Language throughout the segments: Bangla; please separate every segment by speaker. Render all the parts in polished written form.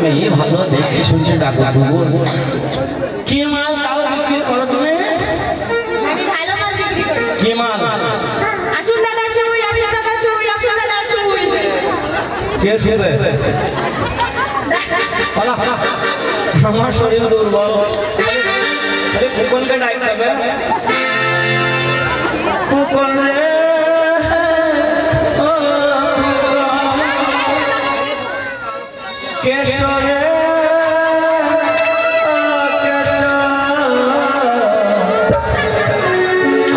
Speaker 1: মেয়ে ভালো দেখতে শুনছে ডাকো কি মাল তাও বিক্রি করো তুমি?
Speaker 2: আমি ভালো মাল বিক্রি করি।
Speaker 1: কি মাল?
Speaker 2: আসুন দাদা শুই, আসুন দাদা শুই, আসুন দাদা শুই।
Speaker 1: কে শুবে? পালা পালা, আমার শরীর দুর্বল। আরে কুকুরকে ডাকতে হবে। কুকুর রে ও কেষ্ট রে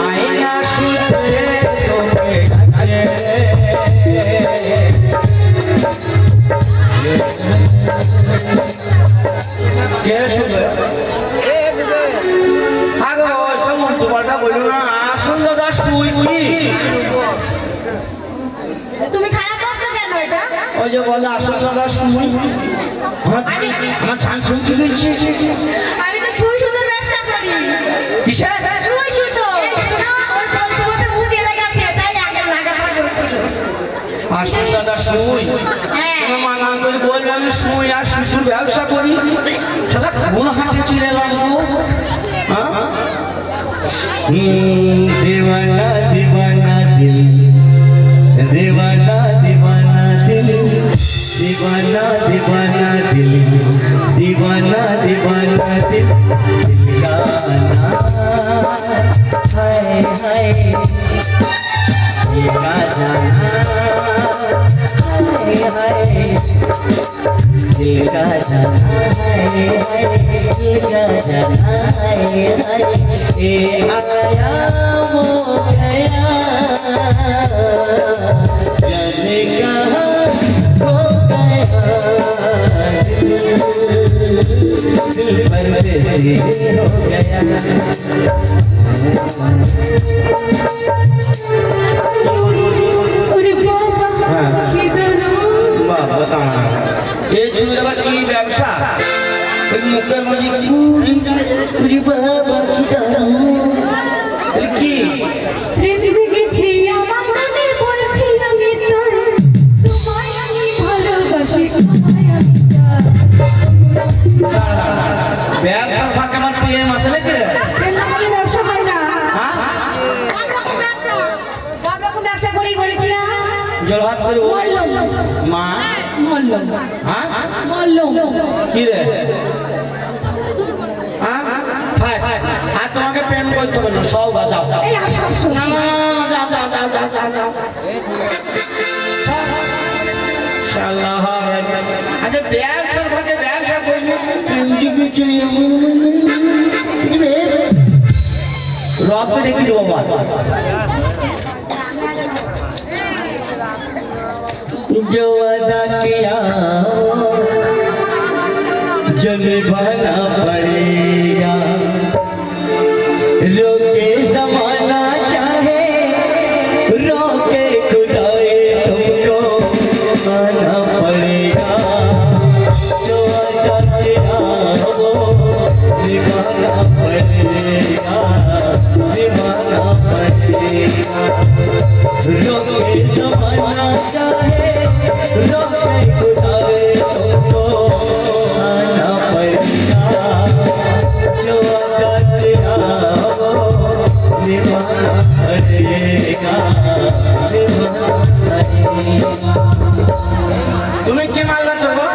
Speaker 1: আইনা শুতে তোকে ডাকে কে শুবে? আগো সমুদ্র পাল্টা বললো না, আসুন দাদা শুই কি?
Speaker 2: তুমি খারাপ করছো কেন এটা?
Speaker 1: ওই যে বলে আসুন দাদা শুই, আমার ছান শুনতে দিচ্ছি।
Speaker 2: আমি তো সুই সুতোর ব্যবসা করি।
Speaker 1: কিসে?
Speaker 2: সুই সুতো। ওর বলতে মুখ এলে গেছে, তাই আগে লাগাতে করছিল।
Speaker 1: আসুন দাদা শুই।
Speaker 2: হ্যাঁ।
Speaker 1: তোমার মানা করে বলবে আমি শুই আর সুতোর ব্যবসা করি। সাদা কোন হাতে চলে এলাম গো? दीवाना दीवाना दिल, दीवाना दीवाना दिल, दीवाना दीवाना दिल, दीवाना दीवाना दिल, दीवाना हाय हाय ये का जाना हाय हाय दिल का जाना हाय हाय ये का जाना हाय हाय ये आया वो गया जाने कहाँ खो गया दिल परदेसी हो गया।
Speaker 2: ওরে বাবা কি দারুণ।
Speaker 1: বাবা বতা এই ছিল আবার কি ব্যবসা? ওই মুখের মাঝে ওরে বাবা কি দারুণ। কি
Speaker 2: প্রেম জেগেছে আমার মনে, বলছি আমি তোর, তোমায় আমি ভালোবাসি, তোমায় আমি চাই।
Speaker 1: ব্যবসা ফাঁকে আমার প্রিয় মাসে লেগে
Speaker 2: এর নামে ব্যবসা হয় না।
Speaker 1: হ্যাঁ
Speaker 2: সব রকম ব্যবসা করি বলেছি না।
Speaker 1: জল হাত করে বল মা
Speaker 2: মল্লম
Speaker 1: হ্যাঁ
Speaker 2: মল্লম
Speaker 1: কি রে হ্যাঁ হ্যাঁ তোমাকে প্রেম করতে হবে না, সব যাও
Speaker 2: এই আসো আসো।
Speaker 1: না না যাও যাও যাও যাও যাও যাও শালা হবে না। আচ্ছা ব্যবসা ফাঁকে ব্যবসা করবি রব দেখি দেবো বাবা जो अदा किया जो निभाना पड़ेगा रोके जमाना चाहे रोके खुदाए तुमको आना पड़ेगा जो अदा किया वो निभाना पड़ेगा निभाना पड़ेगा रोके जमाना चाहे रोके खुदाए तुमको आना पड़ेगा जो अदा किया वो निभाना पड़ेगा निभाना पड़ेगा। तुम्हें क्या मालूम चलो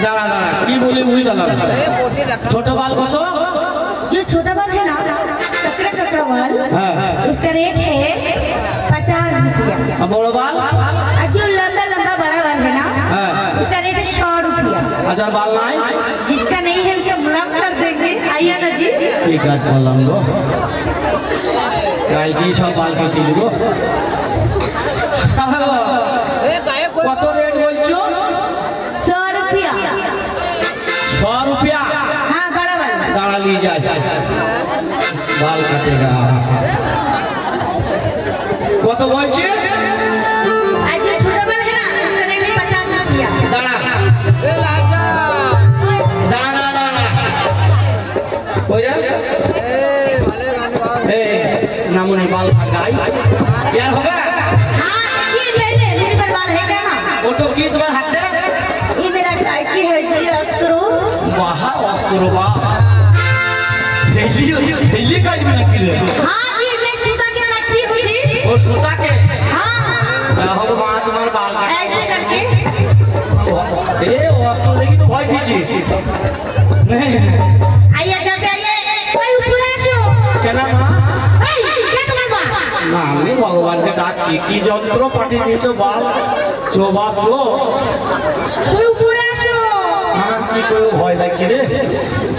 Speaker 1: दाड़ा दाड़ा की बोली वही चला छोटा बाल को तो
Speaker 2: जो छोटा बाल है ना, कपड़ा कपड़ा बाल, उसका रेट है 50 रुपया।
Speaker 1: अब बड़ा बाल
Speaker 2: और जो लंबा लंबा बड़ा बाल है ना, उसका रेट है 100 रुपया।
Speaker 1: हजार बाल नहीं
Speaker 2: जिसका नहीं है उसे मुलाम कर देंगे, आइए ना जी।
Speaker 1: ठीक है बोललाम गो কাল কি সব বাল কেটে দিব কত রেট বলছো
Speaker 2: 100 रुपया।
Speaker 1: 100 रुपया
Speaker 2: हाँ बड़ा बाल।
Speaker 1: दाड़ा ली जाए बाल काटेगा কত বলছে
Speaker 2: और जो छोटा बाल है ना, उसका रेट है
Speaker 1: এমন বাল ভাগাই यार होगा
Speaker 2: हाँ ये ले ले मेरे पर बाल है क्या ना
Speaker 1: वो तो की तुम्हारे हाथ में
Speaker 2: ये मेरा टाइची है ये अस्त्रो
Speaker 1: महा अस्त्र बा दिल्ली का में लगी है
Speaker 2: हाँ जी मैं सूता के लगती हूँ जी
Speaker 1: वो सूता के
Speaker 2: हाँ
Speaker 1: हो वहां तुम्हारे बाल काट
Speaker 2: ऐसे करके
Speaker 1: ए अस्त्र लेगी तो भय कीजिए नहीं
Speaker 2: आइए जल्दी आइए कोई ऊपर आसो
Speaker 1: क्या नाम मां
Speaker 2: क्या तुम्हारे माँ
Speaker 1: না আমি ভগবানকে ডাকছি কি যন্ত্র পাঠিয়ে দিয়েছো বাপ চো বাপ চো
Speaker 2: कोई ऊपर आसो
Speaker 1: হ্যাঁ কি করে ভয় লাগছে রে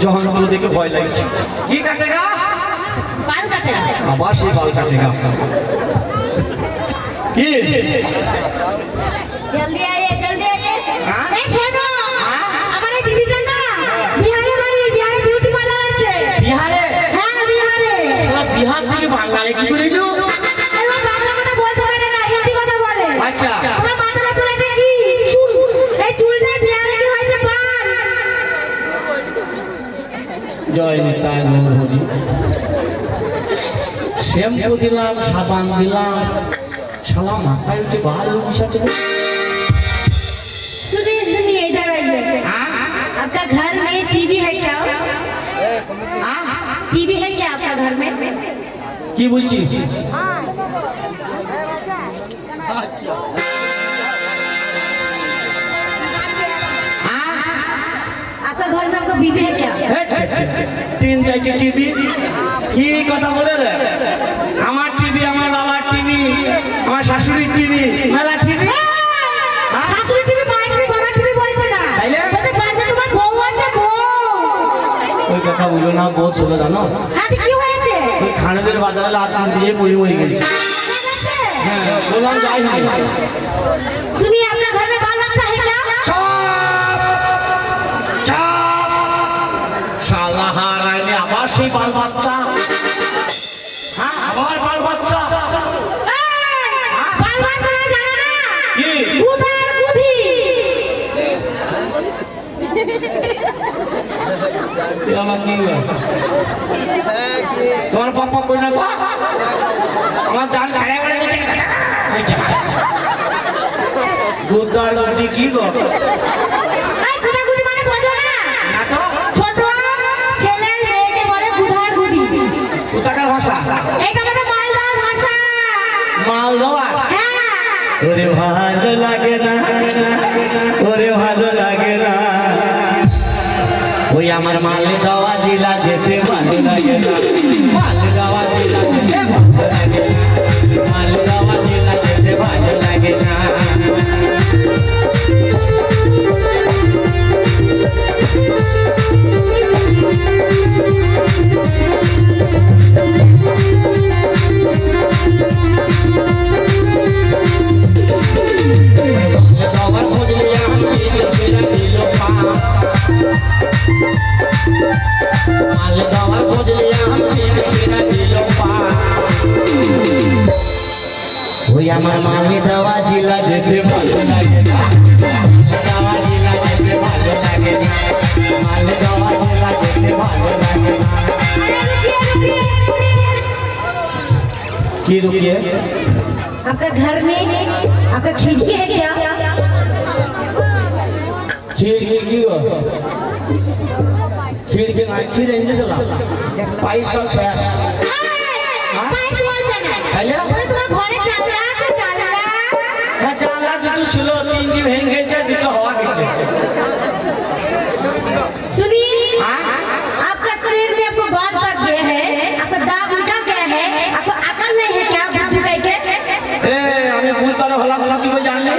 Speaker 1: যন্ত্র দেখে ভয় লাগছে কি কাটেগা
Speaker 2: बाल काटे
Speaker 1: আবার সেই বাল কাটেগা কি
Speaker 2: जल्दी आइए
Speaker 1: हाँ?
Speaker 2: ए सुनो
Speaker 1: हाँ?
Speaker 2: हमारे दीदी का ना बिहारी बिहारी ब्यूटी पार्लर আছে
Speaker 1: বিহারে
Speaker 2: হ্যাঁ বিহারে
Speaker 1: শালা বিহার থেকে বাঙালি কি করে এলো
Speaker 2: আরে ও বাংলা কথা বলতে পারে না হিন্দি কথা বলে
Speaker 1: আচ্ছা
Speaker 2: তোমার মাথাটা তো এটা কি চুল এই চুলটা বিহারে কি হয়েছে বাল
Speaker 1: জয় নিতাই গৌরহরি শ্যাম্পু দিলাম সাবান দিলাম শালা মাথায় উঠে বাল মিশাচ্ছে
Speaker 2: सुनिए इधर आइए आपका घर में टीवी है क्या टीवी है क्या आपका घर में
Speaker 1: কি বলছিস
Speaker 2: आपका घर में आपका बीवी है क्या
Speaker 1: তিন চারটে টিভি কি কথা বলে রে আমার টিভি আমার বাবার টিভি আমার শাশুড়ির টিভি মেলা টিভি
Speaker 2: শাশুড়ি টিভি মায়ের টিভি বাবার টিভি বলছে না
Speaker 1: তাইলে?
Speaker 2: বলছে বাড়িতে তোমার বউ আছে বউ
Speaker 1: ওই কথা বলো না বহুত ছিল জানো
Speaker 2: আজ কি হয়েছে
Speaker 1: ওই খানদের বাজারে লাত দিয়ে পড়ে মরে গেছে হ্যাঁ বললাম যাই না
Speaker 2: सुनिए आपका घर में बाल बच्चा है क्या
Speaker 1: শালা হারাইলে আবার সেই বাল বাচ্চা হ্যাঁ আবার বাল বাচ্চা
Speaker 2: बाल बच्चा नहीं जाना ना
Speaker 1: কি
Speaker 2: उधर बुद्धि
Speaker 1: আমার কি হলো? তোমার পাপা কই না তো আমার জান খাড়া করে দিয়েছে গুদ্দার গুদি কি গো
Speaker 2: এই গুদাগুদি মানে বোঝো না
Speaker 1: না তো
Speaker 2: ছোট ছেলে মেয়েকে বলে গুধার গুদি
Speaker 1: কোথাকার ভাষা
Speaker 2: এটা আমাদের মালদার ভাষা
Speaker 1: মালদোয়া
Speaker 2: হ্যাঁ
Speaker 1: ওরে ভালো লাগে না ওরে ভালো লাগে না ওই আমার মালদোয়া জেলা যেতে ভালো লাগে না মালদোয়া জেলা যেতে ভালো লাগে না মালদোয়া জেলা যেতে ভালো লাগে না সবার খুঁজলে আমি সেরা দিল পা মালদোয়া খুঁজলে আমি সেরা দিল পা ওই আমার মালদোয়া জেলা যেতে ভালো লাগে না মালদোয়া জেলা যেতে ভালো লাগে না মালদোয়া জেলা যেতে ভালো লাগে না কি रुकिए
Speaker 2: आपका घर में आपका खिड़की है क्या
Speaker 1: खिड़की की हो खिड़की ना खिड़की चला पैसा शेष
Speaker 2: পাইস বলছে না
Speaker 1: হ্যালো
Speaker 2: বলে তোমার ঘরে জানলা আছে জানলা
Speaker 1: হ্যাঁ জানলা দুটো ছিল তিনটি ভেঙে গেছে দুটো হওয়া গেছে
Speaker 2: सुनिए
Speaker 1: हाँ?
Speaker 2: आपका शरीर में आपको बाल पक गया है आपका दांत निकल गया है आपको अकल नहीं है क्या बुद्धि कह के
Speaker 1: এ আমি ভুল করে হলাম না কি করে জানলে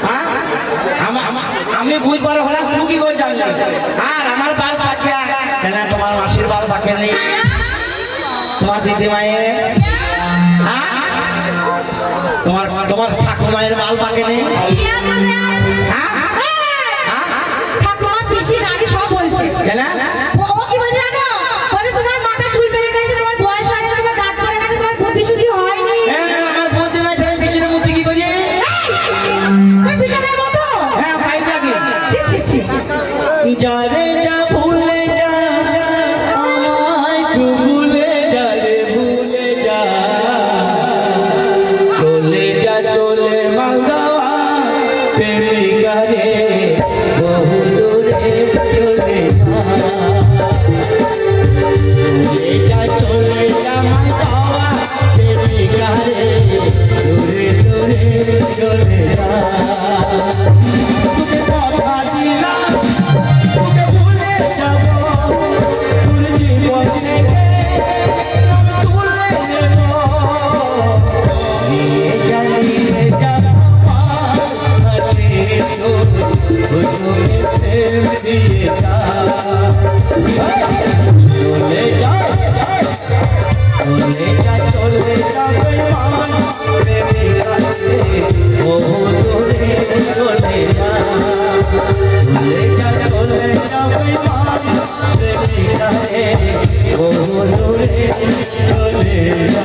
Speaker 1: হ্যাঁ আমি ভুল করে হলাম তুমি কি করে জানলে আর আমার বাল পাকিয়া কেন তোমার মাসির বাল পাকে নেই তোমার দিদি মায়ের হ্যাঁ তোমার তোমার ঠাকুর মায়ের বাল পাকে নেই
Speaker 2: क्या कर रहे हैं
Speaker 1: হ্যাঁ
Speaker 2: आप ঠাকুমা পিসি রানী সব বলছে
Speaker 1: কেন
Speaker 2: ও কি বলছে জানো বলে তোমার মাথা চুল পেকে গেছে তোমার বয়স হয়ে গেছে তোমার দাঁত পড়ে গেছে তোমার বুদ্ধি শুদ্ধি হয়নি
Speaker 1: আমার বলতে নাই তাই পিছনে মধ্যে কি করি
Speaker 2: তুই পিছনের মতো
Speaker 1: হ্যাঁ ভাই লাগে
Speaker 2: ছি ছি ছি
Speaker 1: যারে যা ভুলে যা আমায় তু ভুলে যা রে ভুলে চলে যা তোকে কথা দিলাম তোকে ভুলে যাব তোর জীবন থেকে তুলে নেব নিয়ে জানিয়ে যাব হাসি তোর তুমি প্রেম দিয়ে যা চলে যা চলে যা চলে যাবে মান প্রেমিকা রে ও দূরে চলে যা চলে যা চলে যাবে মান প্রেমিকা রে ও দূরে চলে যা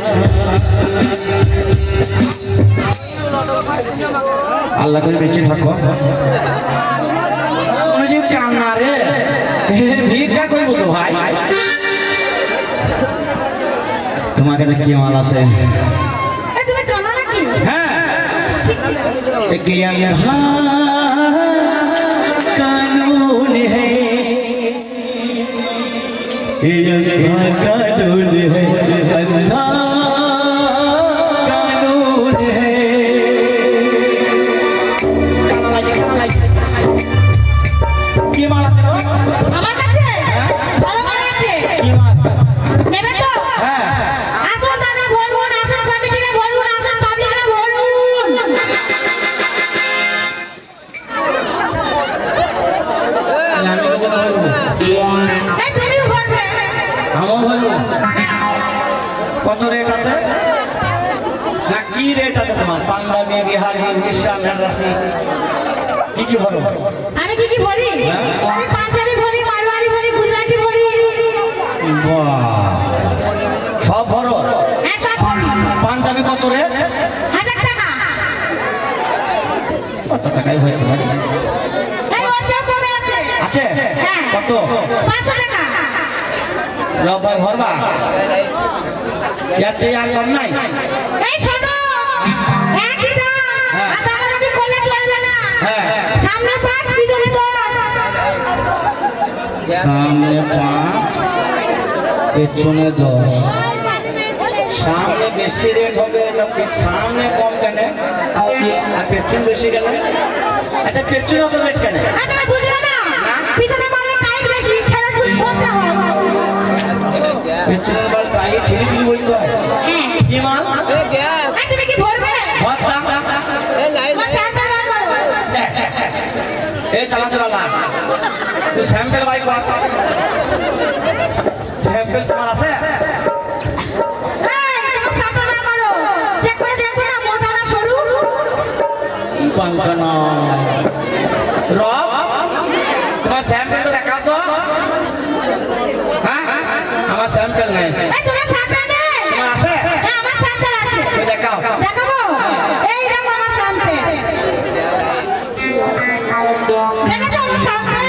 Speaker 1: আল্লাহ করে বেঁচে থাকো কান্না রে ভিক্ষা করবো তো ভাই তোমার কাছে কি মাল আছে
Speaker 2: তুমি কানা নাকি?
Speaker 1: হ্যাঁ कानून है कानून है अंधा कानून है কি মাল আছে গো?
Speaker 2: আমার কাছে ভালো মাল আছে।
Speaker 1: কি মাল?
Speaker 2: নেবে তো?
Speaker 1: হ্যাঁ
Speaker 2: আসুন দাদা বলুন, আসুন কমিটিরা বলুন, আসুন পাবলিকরা বলুন।
Speaker 1: আমি তো বলবো
Speaker 2: এই তুমিও বলবে।
Speaker 1: আমার বলবো কত রেট আছে না কি রেট আছে তোমার পাঞ্জাবি বিহারি উড়িষ্যা মেড্রাসি কি কি বলো
Speaker 2: আমি কি কি বলি? আমি পাঞ্জাবি বলি, মারওয়াড়ি বলি, গুজরাটি বলি।
Speaker 1: বাহ সব বড়
Speaker 2: হ্যাঁ সব বলি।
Speaker 1: পাঞ্জাবি কত রেট
Speaker 2: 1000 টাকা।
Speaker 1: কত টাকাই হয়ে যাবে
Speaker 2: এই ওটা কমে আছে।
Speaker 1: আছে
Speaker 2: হ্যাঁ।
Speaker 1: কত
Speaker 2: 500 টাকা।
Speaker 1: লবাই ভরবা যাচ্ছে আর কম নাই
Speaker 2: এই শোনো, একই দাম।
Speaker 1: হ্যাঁ।
Speaker 2: আর দামাদামি করলে চলবে না।
Speaker 1: হ্যাঁ
Speaker 2: সামনে 5 পিছনে 10।
Speaker 1: সামনে 5 পেছনে 10 সামনে বেশি রেট হবে সামনে কম কেন আর পেছন বেশি কেন আচ্ছা পেছনে অত রেট কেন
Speaker 2: আর তুমি বুঝলে না? পিছনে মারলে টাইট বেশি, ঠেলে তুলে বলতে হয়।
Speaker 1: পেছনে বল টাই ছিড়ি ছিড়ি বলতে হয়
Speaker 2: হ্যাঁ।
Speaker 1: কি মাল
Speaker 2: আর তুমি কি ভরবে?
Speaker 1: ভরতাম
Speaker 2: তোমার স্যাম্পল বার করো।
Speaker 1: এ চালা চালা না তুই স্যাম্পল বাই কর স্যাম্পল তোমার আছে
Speaker 2: এই, তোমার স্যাম্পল বার করো। চেক করে দেখো না মোটা না সরু।
Speaker 1: পাঙ্কানা রব তোমার স্যাম্পল তো দেখাও তো হ্যাঁ আমার স্যাম্পল নাই
Speaker 2: এই তোমার স্যাম্পল নেই?
Speaker 1: তোমার আছে
Speaker 2: হ্যাঁ আমার স্যাম্পল আছে।
Speaker 1: তুই দেখাও
Speaker 2: দেখাবো? এই দেখো আমার স্যাম্পল। দেখেছো আমার স্যাম্পল?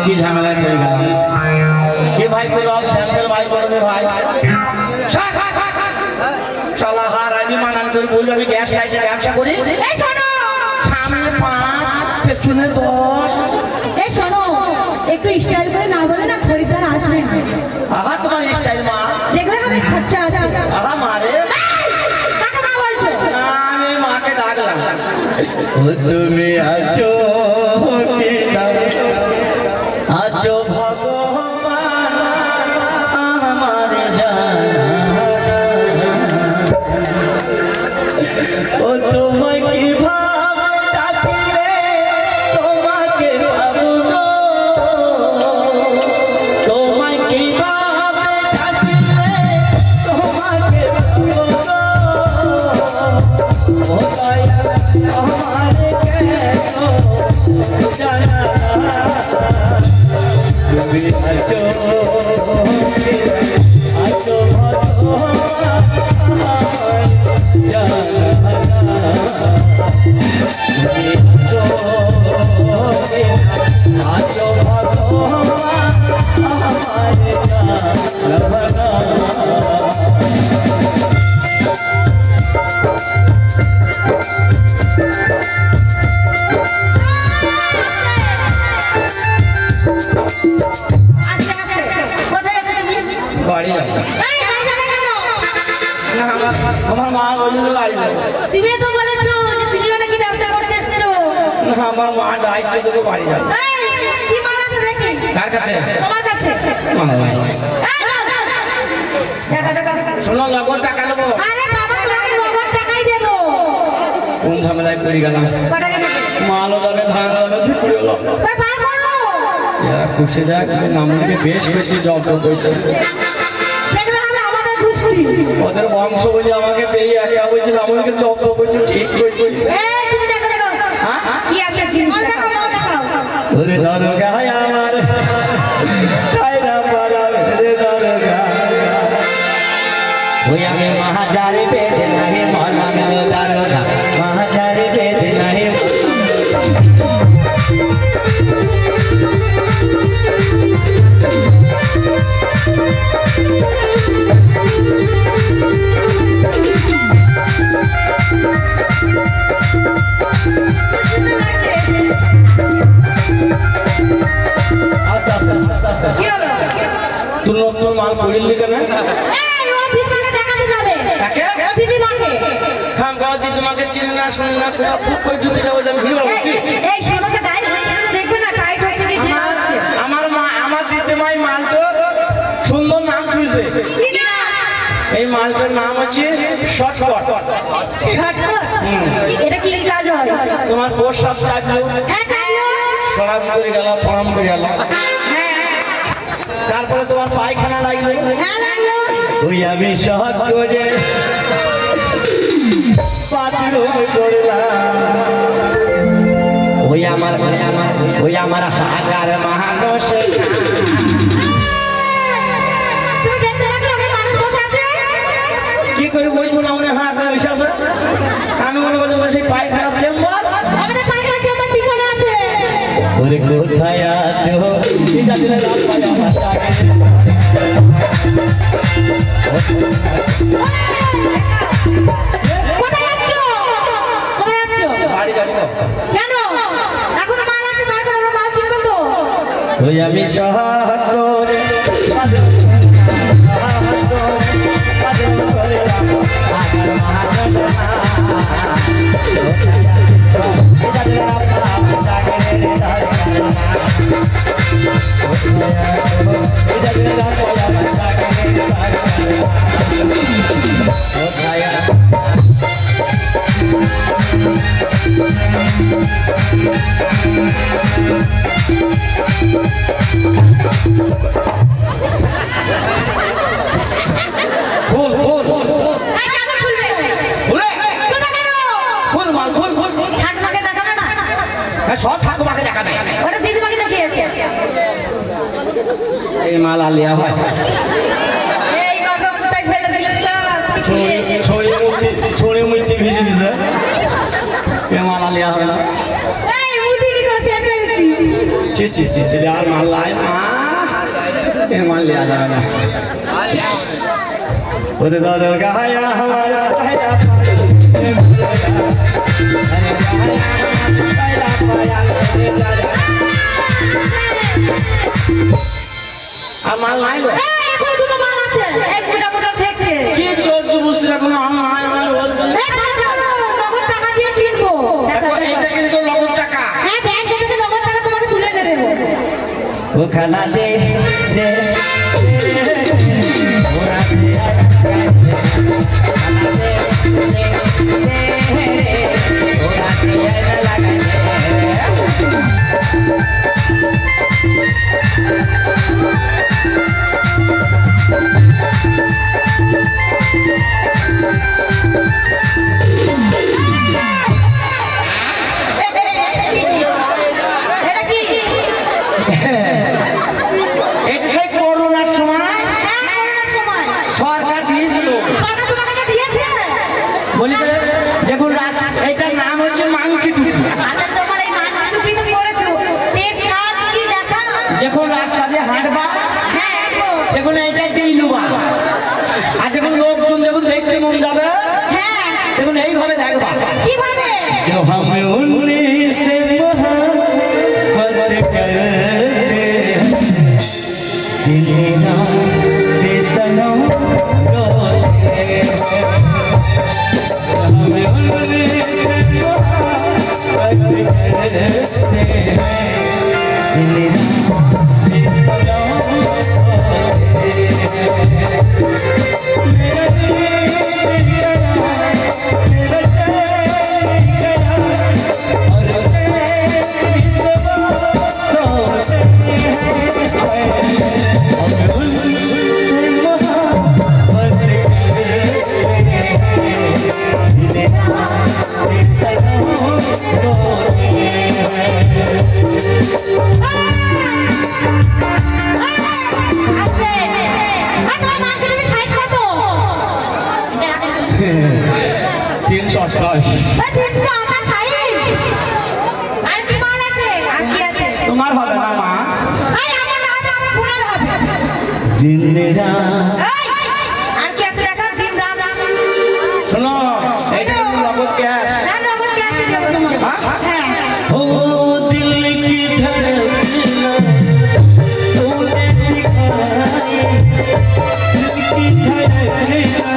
Speaker 1: কি ঝামেলা করে গেলাম কি ভাই তুই রব স্যাম্পল ভাই করবে ভাই শালা হার আমি মানান করে বলবো আমি গ্যাস লাইটে ব্যবসা করি
Speaker 2: এই শোনো,
Speaker 1: সামনে 5 পেছনে 10
Speaker 2: এই শোনো, একটু স্টাইল করে না বলে না খরিদ্দার আসবে না।
Speaker 1: আহা তোমার স্টাইল মা
Speaker 2: দেখলে আমি খরচা আছে।
Speaker 1: আহা মারে
Speaker 2: কাকে মা বলছো?
Speaker 1: আমি মাকে ডাকলাম ও তুমি আছো কি না আছো ভগবান আমার জানা ও তোমায় কিভাবে ডাকি রে তোমাকে পাবো গো তোমায় কিভাবে ডাকি রে তোমাকে পাবো গো ও দয়া আমারে কেন জানা তুমি আছো আছো ভগবান আমার জানা তুমি আছো ভগবান আমার জানা
Speaker 2: আচ্ছা আচ্ছা, কোথায় যাবে তুমি?
Speaker 1: বাড়ি যাবো
Speaker 2: এই বাড়ি যাবে কেন?
Speaker 1: না আমার মা বলছিল বাড়ি যাবো
Speaker 2: তুমি তো বলেছো
Speaker 1: না, আমার মা ডাইছে তোকে বাড়ি যাবে।
Speaker 2: এই, কি মাল আছে দেখি?
Speaker 1: কার কাছে?
Speaker 2: তোমার কাছে।
Speaker 1: মাল নাই।
Speaker 2: এই, দেখা, দেখা, দেখা।
Speaker 1: শোনো, নগদ টাকা নেবো।
Speaker 2: আরে বাবা, আমি নগদ টাকাই দেবো।
Speaker 1: কোন ঝামেলায় পড়ে গেলাম?
Speaker 2: কত টাকা নেবে?
Speaker 1: মালও যাবে, ধান যাবে, ঠিক করে গেল।
Speaker 2: ওই বার করো।
Speaker 1: এরা খুশি দেখ, আমাকে বেশ বেশি জব্দ করছে।
Speaker 2: দেখবে হবে আমাদের দুষ্টি।
Speaker 1: ওদের বংশ বুঝে আমাকে পেয়ে একা বলছিল, আমাকে জব্দ করছে, ঠিক করছে।
Speaker 2: এই, তুমি দেখো, দেখো। কি আছে জিনিস দেখাও, দেখাও।
Speaker 1: ওরে দরগা আমার ছাইরা পালা রে দরগা, ওই আমি মহাজারে বেদে নাহি মলা মেলো দরগা, মহাজারে বেদে নাহি।
Speaker 2: কি হলো?
Speaker 1: তুই নতুন মাল পড়িলি কেন?
Speaker 2: এই, ও দিদিমাকে দেখাতে যাবে।
Speaker 1: কাকে?
Speaker 2: ও দিদিমাকে।
Speaker 1: খাম খাওয়া দিদি তোমাকে চিনি না, শুনি না, কোথা ফুক করে ঢুকে যাবো, আমি ভিড় হবো কি?
Speaker 2: এই, শোনোকে টাইট হচ্ছে না, দেখবে না টাইট হচ্ছে কি ঢিলা হচ্ছে।
Speaker 1: আমার মা, আমার দিদিমাই মালটো সুন্দর নাম খুঁজছে।
Speaker 2: কি না?
Speaker 1: এই মালটার নাম হচ্ছে শর্টকট।
Speaker 2: শর্টকাট? এটা কি কাজ হয়?
Speaker 1: তোমার প্রস্রাব চাইলো,
Speaker 2: হ্যাঁ, চাইলো।
Speaker 1: সরাব করে গেল, পরম করে গেল,
Speaker 2: হ্যাঁ,
Speaker 1: তারপরে তোমার পায়খানা লাগলো,
Speaker 2: হ্যাঁ, লাগলো।
Speaker 1: ওই আমি শহর করে বাথরুমে পড়লাম, ওই আমার ওই আমার হাগার মহানসে।
Speaker 2: তুমি দেখতে পাচ্ছ না ওখানে মানুষ বসে আছে?
Speaker 1: কি করে বুঝবো না মনে হাগার বিশ্বাস? আমি মনে করছি সেই পায়খানা চেম্বার।
Speaker 2: আমাদের পায়খানা চেম্বার পিছনে আছে।
Speaker 1: ওরে কোথায় আছো? ঠিক আছে, রাত পায় আমার টাকা।
Speaker 2: কোথায় যাচ্ছ? কোথায় যাচ্ছ?
Speaker 1: বাড়ি যাবো।
Speaker 2: কেন? এখনো মাল আছে, বার করো, মাল কিনবে তো।
Speaker 1: ওই আমি শহর করে ফুল ফুল
Speaker 2: এই, কেন খুলবে?
Speaker 1: ফুলে
Speaker 2: খুলবে কেন?
Speaker 1: ফুল মাল ফুল ফুল।
Speaker 2: ঠাকুমাকে দেখাবে না?
Speaker 1: হ্যাঁ, সব ঠাকুমাকে দেখা দেয়।
Speaker 2: ওটা দিদিমাকে দেখিয়েছে।
Speaker 1: এই মাল আলিয়া হয়,
Speaker 2: এই কথা কোথায় ফেলে দিলে তো?
Speaker 1: ছড়ি মুড়ি ভিজে দিছে, এ মাল আলিয়া হয় না।
Speaker 2: এই, মুদির কাছে এসেছি।
Speaker 1: ছি ছি ছি ছি, আর মাল লাই মা, এ মাল লিয়া যাবে না। ওরে দাদা গায়া हमारा गाया আমার নাই গো।
Speaker 2: এই, এখনো দুটো মাল আছে। এই মোটা মোটা ঠেকছে।
Speaker 1: কি চলছে বুঝছি এখন, আমার বলছি
Speaker 2: এই, বার করো, নগদ টাকা দিয়ে কিনবো।
Speaker 1: দেখো, এইটা কিন্তু নগদ টাকা।
Speaker 2: হ্যাঁ, ব্যাংক থেকে নগদ টাকা তোমাকে তুলে এনে দেবো।
Speaker 1: ও খালা দে দে ওরা দে ওরা দে লাগাই
Speaker 2: এটা কি?
Speaker 1: এটা সেই করোনার সময়
Speaker 2: হ্যাঁ, করোনার সময়।
Speaker 1: সরকার দিয়েছিল।
Speaker 2: সরকার তোমাকে এটা দিয়েছে?
Speaker 1: বলেছে দেখুন এইটার নাম হচ্ছে মাংকি টুপি।
Speaker 2: আচ্ছা, তোমার এই মাথা টুপি তুমি পরেছো। এর কাজ কি দেখা?
Speaker 1: যখন রাস্তা দিয়ে হাঁটবা,
Speaker 2: হ্যাঁ, একদম।
Speaker 1: দেখুন এইটাই দিলুবা। আর যখন লোকজন যখন দেখতে মন যাবে,
Speaker 2: হ্যাঁ,
Speaker 1: দেখুন এইভাবে দেখবা।
Speaker 2: কিভাবে?
Speaker 1: जो हम उन्नीस से मोहब्बत करते दिल ना दे सनम रोते हैं। जो हम उन्नीस से मोहब्बत करते তিনশো আঠাশ তোমার হবে না মা দিন শোনো এটা নগদ ক্যাশ ও দিল কি ধড়কনা तूने सिखाई दिल की धड़कना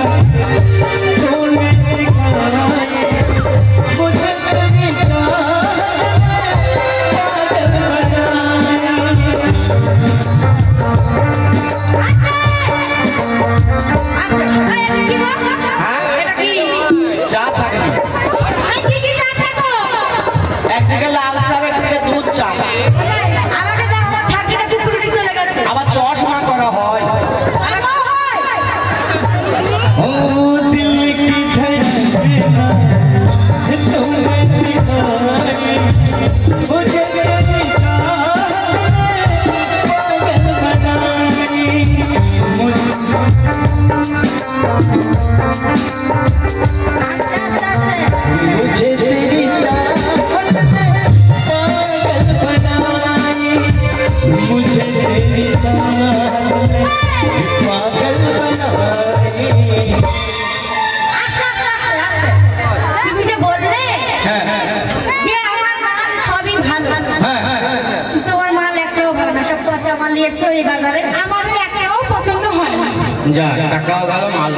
Speaker 1: तूने सिखाई मुझे तेरी पागल बनाया চা চাকরি একদিকে লাল চা একদিকে দুধ চা আবার চশমা করা হয় ও দিল কি ধড়কনা तूने सिखाई मुझे तेरी पागल बनाई मुझे तेरी चाहत ने पागल बनाई मुझे तेरी चाहत ने पागल बनाई
Speaker 2: তুমি যে বললে যে আমার মাল সবই ভালো তোমার মাল একটাও ভালো না, সব পচা মাল এসছো এই বাজারে, আমাদের একটাও পছন্দ হয় না।
Speaker 1: যা টাকাও গেল মাল